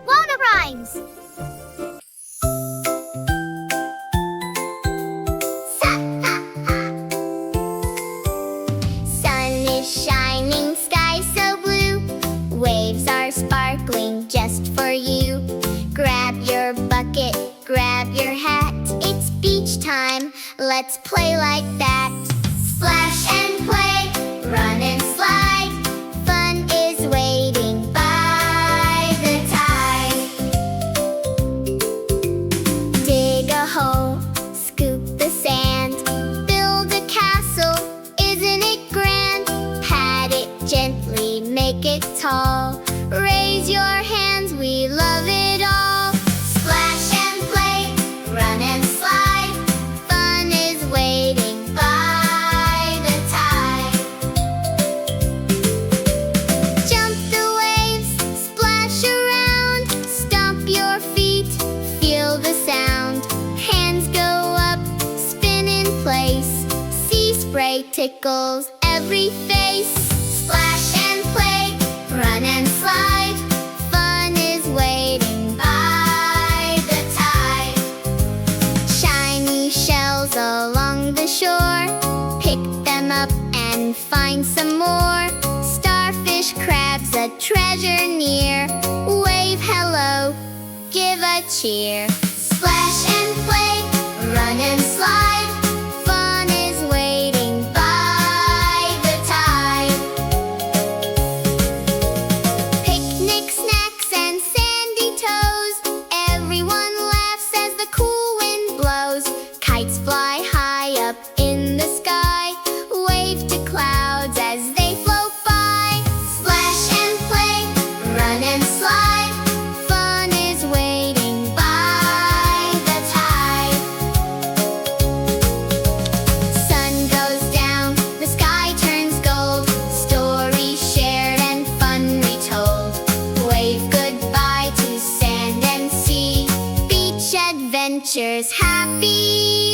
Wona rhymes. Sun is shining, sky so blue. Waves are sparkling just for you. Grab your bucket, grab your hat. It's beach time, let's play like that. Splash and play, run and slide. Fun is waiting by the tide. Dig a hole, scoop the sand. Build a castle, isn't it grand? Pat it gently, make it tall. Raise your hands, we love it all. Splash and play, run and slide. Fun is waiting by the tide. Jump the waves, splash around. Stomp your feet, feel the sound. Hands go up, spin in place. Sea spray tickles every face. Splash and play, run and slide. Fun is waiting by the tide. Shiny shells along the shore. Pick them up and find some more. Starfish, crabs, a treasure near. Wave hello, give a cheer. Splash and play, run and slide. Fun is waiting by the tide. Picnic snacks and sandy toes. Everyone laughs as the cool wind blows. Kites fly high up in the sky. Wave to clouds as they float by. Splash and play, run and slide. Fun is waiting by the tide. Sun goes down, the sky turns gold. Stories shared and fun retold. Wave goodbye to sand and sea. Beach adventures, happy